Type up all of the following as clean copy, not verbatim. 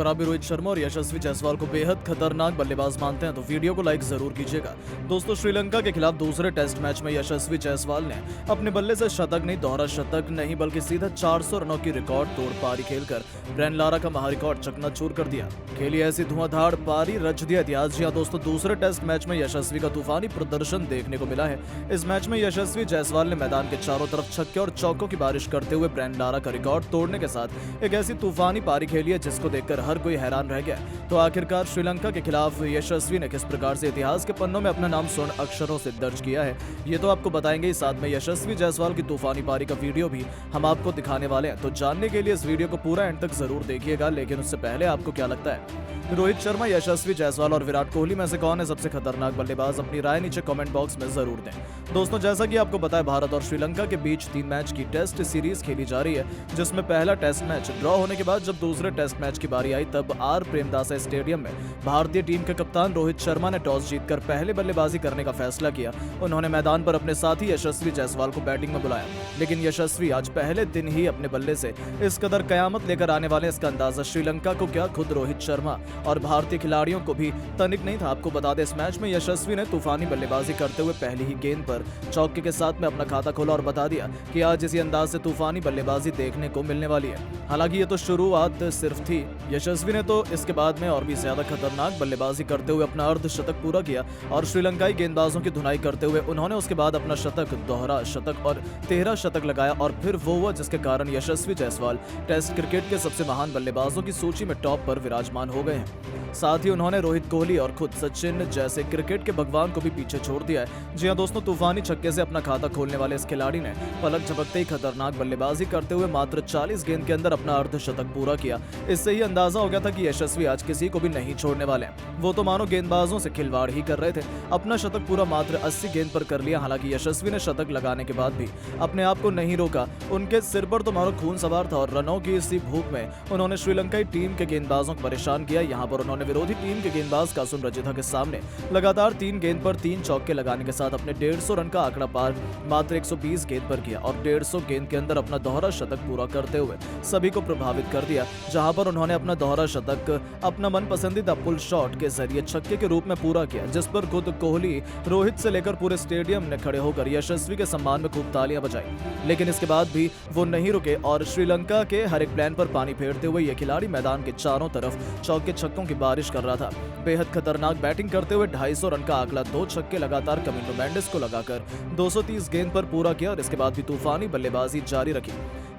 अगर आप भी रोहित शर्मा और यशस्वी जायसवाल को बेहद खतरनाक बल्लेबाज मानते हैं तो वीडियो को लाइक जरूर कीजिएगा। दोस्तों, श्रीलंका के खिलाफ दूसरे टेस्ट मैच में यशस्वी जायसवाल ने अपने बल्ले से शतक नहीं, दोहरा शतक नहीं बल्कि सीधा 400 रनों की रिकॉर्ड तोड़ पारी खेलकर ब्रेन लारा का महारिकॉर्ड चकनाचूर कर दिया। खेली ऐसी धुआंधार पारी, रच दिया इतिहास। जी हां दोस्तों, दूसरे टेस्ट मैच में यशस्वी का तूफानी प्रदर्शन देखने को मिला है। इस मैच में यशस्वी जायसवाल ने मैदान के चारों तरफ छक्के और चौकों की बारिश करते हुए ब्रेन लारा का रिकॉर्ड तोड़ने के साथ एक ऐसी तूफानी पारी खेली है जिसको देखकर हर कोई हैरान रह गया। तो आखिरकार श्रीलंका के खिलाफ यशस्वी ने किस प्रकार से इतिहास के पन्नों में अपना नाम स्वर्ण अक्षरों से दर्ज किया है, ये तो आपको बताएंगे ही। साथ में यशस्वी जायसवाल की तूफानी पारी का वीडियो भी हम आपको दिखाने वाले हैं। तो जानने के लिए इस वीडियो को पूरा एंड तक जरूर देखिएगा। लेकिन उससे पहले आपको क्या लगता है, रोहित शर्मा, यशस्वी जायसवाल और विराट कोहली में से कौन है सबसे खतरनाक बल्लेबाज? अपनी राय नीचे कमेंट बॉक्स में जरूर दें। दोस्तों, जैसा कि आपको पता है, भारत और श्रीलंका के बीच 3 मैच की टेस्ट सीरीज खेली जा रही है, जिसमें पहला टेस्ट मैच ड्रॉ होने के बाद जब दूसरे टेस्ट मैच की बारी आई तब आर प्रेमदासा स्टेडियम में भारतीय टीम के कप्तान रोहित शर्मा ने टॉस जीतकर पहले बल्लेबाजी करने का फैसला किया। उन्होंने मैदान पर अपने साथी यशस्वी जायसवाल को बैटिंग में बुलाया, लेकिन यशस्वी आज पहले दिन ही अपने बल्ले से इस कदर कयामत लेकर आने वाले, इसका अंदाजा श्रीलंका को क्या खुद रोहित शर्मा और भारतीय खिलाड़ियों को भी तनिक नहीं था। आपको बता दें, इस मैच में यशस्वी ने तूफानी बल्लेबाजी करते हुए पहली ही गेंद पर चौके के साथ में अपना खाता खोला और बता दिया कि आज इसी अंदाज से तूफानी बल्लेबाजी देखने को मिलने वाली है। हालांकि ये तो शुरुआत सिर्फ थी। यशस्वी ने तो इसके बाद में और भी ज्यादा खतरनाक बल्लेबाजी करते हुए अपना अर्धशतक पूरा किया और श्रीलंकाई गेंदबाजों की धुनाई करते हुए उन्होंने उसके बाद अपना शतक, दोहरा शतक और 13 शतक लगाया। और फिर वो हुआ जिसके कारण यशस्वी जायसवाल टेस्ट क्रिकेट के सबसे महान बल्लेबाजों की सूची में टॉप पर विराजमान हो गए हैं। साथ ही उन्होंने रोहित कोहली और खुद सचिन जैसे क्रिकेट के भगवान को भी पीछे छोड़ दिया है। जी हां दोस्तों, तूफानी छक्के से अपना खाता खोलने वाले इस खिलाड़ी ने पलक झपकते ही खतरनाक बल्लेबाजी करते हुए मात्र 40 गेंद के अंदर अपना अर्धशतक पूरा किया। इससे ही अंदाजा हो गया था कि यशस्वी आज किसी को भी नहीं छोड़ने वाले हैं। वो तो मानो गेंदबाजों से खिलवाड़ ही कर रहे थे। अपना शतक पूरा मात्र 80 गेंद पर कर लिया। हालांकि यशस्वी ने शतक लगाने के बाद भी अपने आप को नहीं रोका। उनके सिर पर तो मानो खून सवार था और रनों की इसी भूख में उन्होंने श्रीलंकाई टीम के गेंदबाजों को परेशान किया। यहाँ पर उन्होंने विरोधी टीम के गेंदबाज कासुम रजिथा के सामने लगातार 3 गेंद पर 3 चौके लगाने के साथ अपने 150 रन का आंकड़ा पार मात्र 120 गेंद पर किया और 150 गेंद के अंदर अपना दोहरा शतक पूरा करते हुए सभी को प्रभावित कर दिया। जहां पर उन्होंने अपना दोहरा शतक अपना मन पसंदीदा पुल शॉट के जरिए छक्के के रूप में पूरा किया, जिस पर खुद कोहली, रोहित से लेकर पूरे स्टेडियम ने खड़े होकर यशस्वी के सम्मान में खूब तालियां बजाई। लेकिन इसके बाद भी वो नहीं रुके और श्रीलंका के हर एक प्लान पर पानी फेरते हुए ये खिलाड़ी मैदान के चारों तरफ चौके छक्कों की बारिश कर रहा था। बेहद खतरनाक बैटिंग करते हुए 250 रन का आंकड़ा 2 छक्के लगातार कमिंडो मेंडिस को लगाकर 230 गेंद पर पूरा किया और इसके बाद भी तूफानी बल्लेबाजी जारी रखी,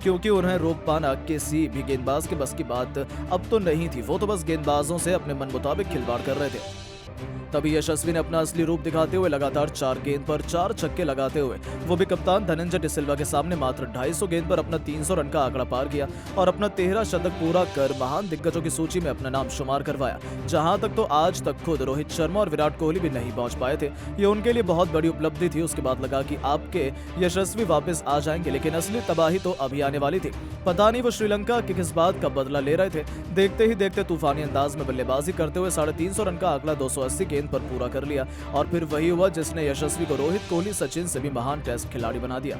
क्योंकि उन्हें रोक पाना किसी भी गेंदबाज के बस की बात अब तो नहीं थी। वो तो बस गेंदबाजों से अपने मन मुताबिक खिलवाड़ कर रहे थे। तभी यशस्वी ने अपना असली रूप दिखाते हुए लगातार 4 गेंद पर 4 छक्के लगाते हुए वो भी कप्तान धनंजय डिसिल्वा के सामने मात्र 250 गेंद पर अपना 300 रन का आंकड़ा पार किया और अपना 13 शतक पूरा कर महान दिग्गजों की सूची में अपना नाम शुमार करवाया। जहां तक तो आज तक खुद रोहित शर्मा और विराट कोहली भी नहीं पहुंच पाए थे। ये उनके लिए बहुत बड़ी उपलब्धि थी। उसके बाद लगा कि आपके यशस्वी वापस आ जाएंगे, लेकिन असली तबाही तो अभी आने वाली थी। पता नहीं वो श्रीलंका की किस बात का बदला ले रहे थे। देखते ही देखते तूफानी अंदाज में बल्लेबाजी करते हुए 350 रन का आंकड़ा 280 गेंद पर पूरा कर लिया और फिर वही हुआ जिसने यशस्वी को रोहित कोहली, सचिन से भी महान टेस्ट खिलाड़ी बना दिया।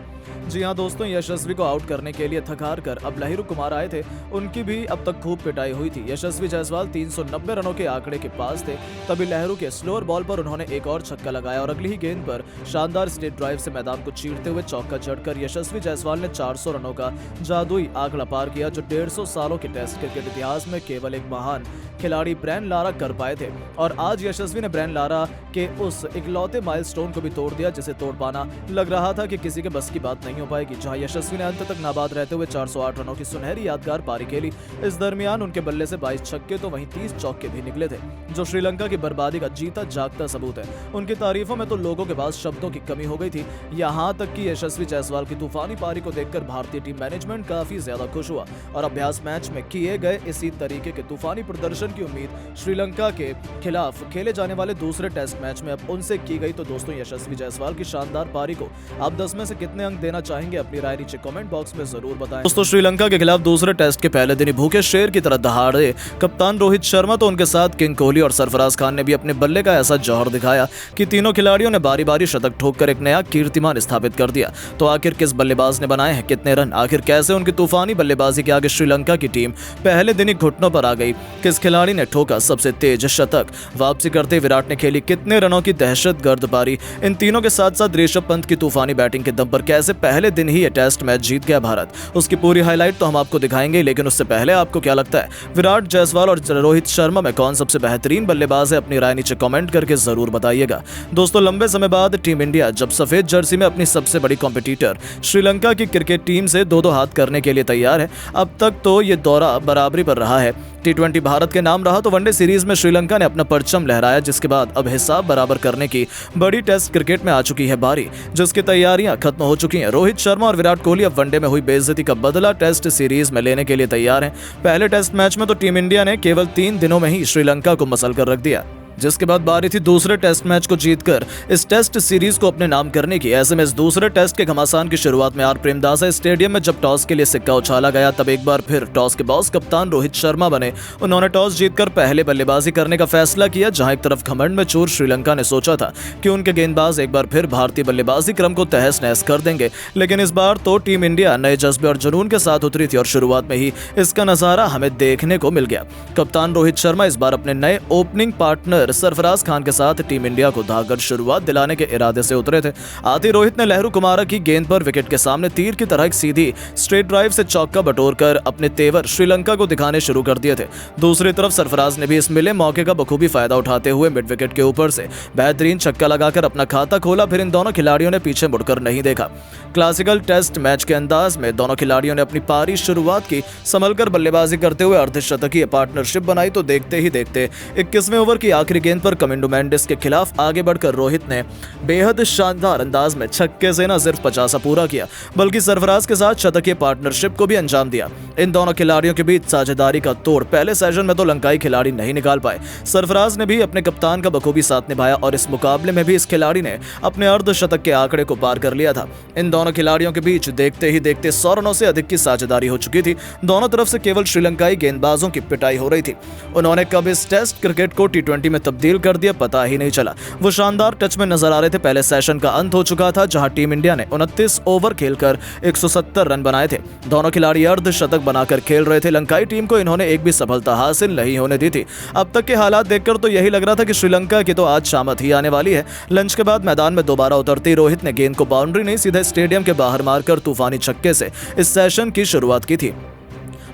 जी हां दोस्तों, यशस्वी को आउट करने के लिए थकार कर अब लहिरू कुमार आए थे। उनकी भी अब तक खूब पिटाई हुई थी। यशस्वी जायसवाल 390 रनों के आंकड़े के पास थे। तभी लहिरू के स्लोअर बॉल पर उन्होंने एक और छक्का लगाया और अगली ही गेंद पर शानदार स्ट्रेट ड्राइव से मैदान को चीरते हुए चौका जड़कर यशस्वी जायसवाल ने 400 रनों का जादुई आंकड़ा पार किया, जो 150 सालों के टेस्ट क्रिकेट इतिहास में केवल एक महान खिलाड़ी ब्रेन लारा कर पाए थे। और आज यशस्वी ने ब्रेन लारा के उस इकलौते माइलस्टोन को भी तोड़ दिया जिसे तोड़ पाना लग रहा था कि किसी के बस की बात नहीं हो पाएगी। जहां यशस्वी ने अंत तक नाबाद रहते हुए 408 रनों की सुनहरी यादगार पारी खेली। इस दरमियान उनके बल्ले से 22 छक्के तो वहीं 30 चौके भी निकले थे, जो श्रीलंका की बर्बादी का जीता जागता सबूत है। उनकी तारीफों में तो लोगों के पास शब्दों की कमी हो गई थी। यहाँ तक कि यशस्वी जायसवाल की तूफानी पारी को देखकर भारतीय टीम मैनेजमेंट काफी ज्यादा खुश हुआ और अभ्यास मैच में किए गए इसी तरीके के तूफानी प्रदर्शन की उम्मीद श्रीलंका के खिलाफ खेले जाने वाले दूसरे टेस्ट मैच में अब उनसे की गई। तो दोस्तों यशस्वी जायसवाल की शानदार पारी को आप 10 में से कितने अंक देना चाहेंगे? अपनी राय नीचे कमेंट बॉक्स में जरूर बताएं। दोस्तों श्रीलंका के खिलाफ दूसरे टेस्ट के पहले दिन ही भूखे शेर की तरह दहाड़े कप्तान रोहित शर्मा, तो उनके साथ किंग कोहली और सरफराज खान ने भी अपने बल्ले का ऐसा जौहर दिखाया कि तीनों खिलाड़ियों ने बारी बारी शतक ठोककर एक नया कीर्तिमान स्थापित कर दिया। तो आखिर किस बल्लेबाज ने बनाए हैं कितने रन? आखिर कैसे उनकी तूफानी बल्लेबाजी के आगे श्रीलंका की टीम पहले दिन ही घुटनों पर आ गई? किस खिलाड़ी ने ठोका सबसे तेज शतक? वापसी करते विराट ने खेली कितने रनों की दहशतगर्द पारी? इन तीनों के साथ साथ ऋषभ पंत की तूफानी बैटिंग के दम पर कैसे पहले दिन ही ये टेस्ट मैच जीत गया भारत, उसकी पूरी हाईलाइट तो हम आपको दिखाएंगे। लेकिन उससे पहले आपको क्या लगता है विराट, जायसवाल और रोहित शर्मा में कौन सबसे बेहतरीन बल्लेबाज है? अपनी राय नीचे कमेंट करके जरूर बताइएगा। दोस्तों लंबे समय बाद टीम इंडिया जब सफेद जर्सी में अपनी सबसे बड़ी कॉम्पिटिटर श्रीलंका की क्रिकेट टीम से दो हाथ करने के लिए तैयार है। अब तक तो ये दौरा बराबरी पर रहा है। T20 भारत के नाम रहा तो वनडे सीरीज में श्रीलंका ने अपना परचम लहराया, जिसके बाद अब हिसाब बराबर करने की बड़ी टेस्ट क्रिकेट में आ चुकी है बारी, जिसकी तैयारियां खत्म हो चुकी हैं। रोहित शर्मा और विराट कोहली अब वनडे में हुई बेइज्जती का बदला टेस्ट सीरीज में लेने के लिए तैयार हैं। पहले टेस्ट मैच में तो टीम इंडिया ने केवल 3 दिनों में ही श्रीलंका को मसल कर रख दिया, जिसके बाद बारी थी दूसरे टेस्ट मैच को जीतकर इस टेस्ट सीरीज को अपने नाम करने की। ऐसे में इस दूसरे टेस्ट के घमासान की शुरुआत में आर प्रेमदासा स्टेडियम में जब टॉस के लिए सिक्का उछाला गया, तब एक बार फिर टॉस के बॉस कप्तान रोहित शर्मा बने। उन्होंने टॉस जीतकर पहले बल्लेबाजी करने का फैसला किया। जहां एक तरफ घमंड में चूर श्रीलंका ने सोचा था कि उनके गेंदबाज एक बार फिर भारतीय बल्लेबाजी क्रम को तहस नहस कर देंगे, लेकिन इस बार तो टीम इंडिया नए जज्बे और जुनून के साथ उतरी थी और शुरुआत में ही इसका नजारा हमें देखने को मिल गया। कप्तान रोहित शर्मा इस बार अपने नए ओपनिंग पार्टनर सरफराज खान के साथ टीम इंडिया को धाकड़ शुरुआत दिलाने के इरादे से उतरे थे। आते रोहित ने लहरू कुमारा की गेंद पर विकेट के सामने तीर की तरह एक सीधी स्ट्रेट ड्राइव से चौका बटोरकर अपने तेवर श्रीलंका को दिखाने शुरू कर दिए थे। दूसरी तरफ सरफराज ने भी इस मिले मौके का बखूबी फायदा उठाते हुए मिड विकेट के ऊपर से बेहतरीन छक्का लगाकर अपना खाता खोला। फिर इन दोनों खिलाड़ियों ने पीछे मुड़कर नहीं देखा। क्लासिकल टेस्ट मैच के अंदाज में दोनों खिलाड़ियों ने अपनी पारी शुरुआत की, संभलकर बल्लेबाजी करते हुए अर्धशतकीय पार्टनरशिप बनाई। तो देखते ही देखते 21वें ओवर की आखिरी गेंद पर कमिंडो मेंडिस के खिलाफ आगे बढ़कर रोहित ने बेहद शानदार अंदाज में छक्के से न सिर्फ 50 पूरा किया, बल्कि सरफराज के साथ शतकीय पार्टनरशिप को भी अंजाम दिया। इन दोनों खिलाड़ियों के बीच साझेदारी का तोड़ पहले सेशन में तो लंकाई खिलाड़ी नहीं निकाल पाए। सरफराज ने भी अपने कप्तान का बखूबी साथ निभाया और इस मुकाबले में भी इस खिलाड़ी ने अपने अर्धशतक के आंकड़े को पार कर लिया था। इन दोनों खिलाड़ियों के बीच देखते ही देखते 100 रनों से अधिक की साझेदारी हो चुकी थी। दोनों तरफ से केवल श्रीलंकाई गेंदबाजों की पिटाई हो रही थी। उन्होंने कब इस टेस्ट क्रिकेट को T20 में तब्दील कर दिया पता ही नहीं चला। वो शानदार टच में नजर आ रहे थे। पहले सेशन का अंत हो चुका था, जहां टीम इंडिया ने 29 ओवर खेलकर 170 रन बनाए थे। दोनों खिलाड़ी अर्धशतक बनाकर खेल रहे थे। लंकाई टीम को इन्होंने एक भी सफलता हासिल नहीं होने दी थी। अब तक के हालात देखकर तो यही लग रहा था कि श्रीलंका की तो आज शामत ही आने वाली है। लंच के बाद मैदान में दोबारा उतरते रोहित ने गेंद को बाउंड्री नहीं सीधे स्टेडियम के बाहर मारकर तूफानी छक्के से इस सेशन की शुरुआत की थी।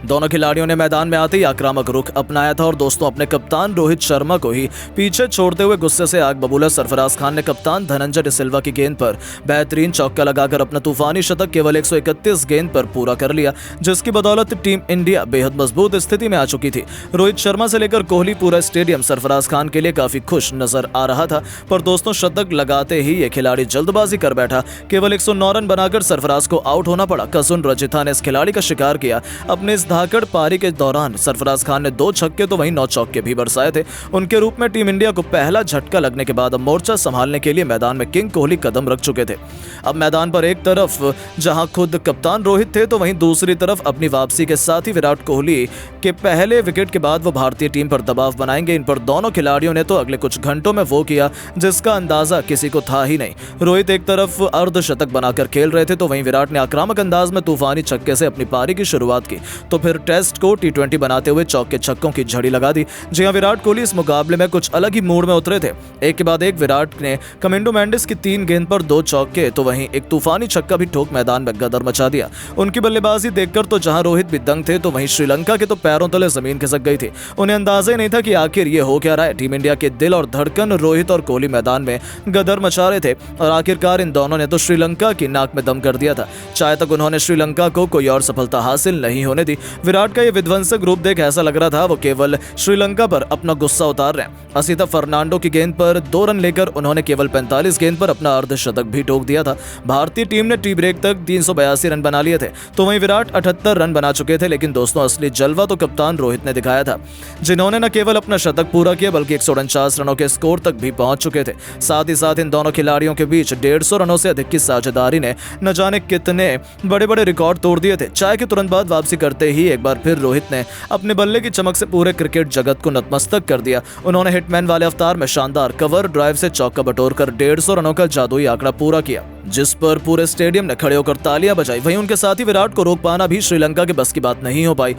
दोनों खिलाड़ियों ने मैदान में आते ही आक्रामक रुख अपनाया था और दोस्तों अपने कप्तान रोहित शर्मा को ही पीछे छोड़ते हुए गुस्से से आग बबूला सरफराज खान ने कप्तान धनंजय डिसिल्वा की गेंद पर बेहतरीन चौका लगाकर अपना तूफानी शतक केवल 131 गेंद पर पूरा कर लिया, जिसकी बदौलत टीम इंडिया बेहद मजबूत स्थिति में आ चुकी थी। रोहित शर्मा से लेकर कोहली पूरा स्टेडियम सरफराज खान के लिए काफी खुश नजर आ रहा था, पर दोस्तों शतक लगाते ही ये खिलाड़ी जल्दबाजी कर बैठा। केवल 109 रन बनाकर सरफराज को आउट होना पड़ा। कसून रजिथा ने इस खिलाड़ी का शिकार किया। अपने इस धाकड़ पारी के दौरान सरफराज खान ने 2 छक्के तो वहीं 9 चौके भी बरसाए थे। उनके रूप में टीम इंडिया को पहला झटका लगने के बाद अब मोर्चा संभालने के लिए मैदान में किंग कोहली कदम रख चुके थे। अब मैदान पर एक तरफ जहां खुद कप्तान रोहित थे, तो वहीं दूसरी तरफ अपनी वापसी के साथ ही विराट कोहली के पहले विकेट के बाद वो भारतीय टीम पर दबाव बनाएंगे। इन पर दोनों खिलाड़ियों ने तो अगले कुछ घंटों में वो किया जिसका अंदाजा किसी को था ही नहीं। रोहित एक तरफ अर्धशतक बनाकर खेल रहे थे, तो वहीं विराट ने आक्रामक अंदाज में तूफानी छक्के से अपनी पारी की शुरुआत की। तो फिर टेस्ट को T20 बनाते हुए चौके छक्कों की झड़ी लगा दी। जी हां, विराट कोहली इस मुकाबले में कुछ अलग ही मूड में उतरे थे। एक के बाद एक विराट ने कमिंडो मेंडिस की 3 गेंद पर 2 चौके तो वहीं एक तूफानी छक्का भी ठोक मैदान में गदर मचा दिया। उनकी बल्लेबाजी देखकर तो जहां रोहित भी दंग थे, तो वहीं श्रीलंका के तो पैरों तले जमीन खिसक गई थी। उन्हें अंदाजा ही नहीं था कि आखिर ये हो क्या रहा है। टीम इंडिया के दिल और धड़कन रोहित और कोहली मैदान में गदर मचा रहे थे और आखिरकार इन दोनों ने तो श्रीलंका की नाक में दम कर दिया था। चाहे तक उन्होंने श्रीलंका को कोई और सफलता हासिल नहीं होने दी। विराट का ये विध्वंसक रूप देख ऐसा लग रहा था वो केवल श्रीलंका पर अपना गुस्सा उतार रहे हैं। असिता फर्नांडो की गेंद पर 2 रन लेकर उन्होंने केवल 45 गेंद पर अपना अर्धशतक भी ठोक दिया था। भारतीय टीम ने टी ब्रेक तक 382 रन बना लिए थे, तो वहीं विराट 78 रन बना चुके थे। लेकिन दोस्तों असली जलवा तो कप्तान रोहित ने दिखाया था, जिन्होंने न केवल अपना शतक पूरा किया बल्कि 149 रनों के स्कोर तक भी पहुंच चुके थे। साथ ही साथ इन दोनों खिलाड़ियों के बीच 150 रनों से अधिक की साझेदारी ने न जाने कितने बड़े बड़े रिकॉर्ड तोड़ दिए थे। चाय के तुरंत बाद वापसी करते ही एक बार फिर रोहित ने अपने बल्ले की चमक से पूरे क्रिकेट जगत को नतमस्तक कर दिया। उन्होंने हिटमैन वाले अवतार में शानदार कवर ड्राइव से चौका बटोरकर 150 रनों का जादुई आंकड़ा पूरा किया, जिस पर पूरे स्टेडियम ने खड़े होकर तालियां बजाई। वहीं उनके साथ ही विराट को रोक पाना भी श्रीलंका के बस की बात नहीं हो पाई।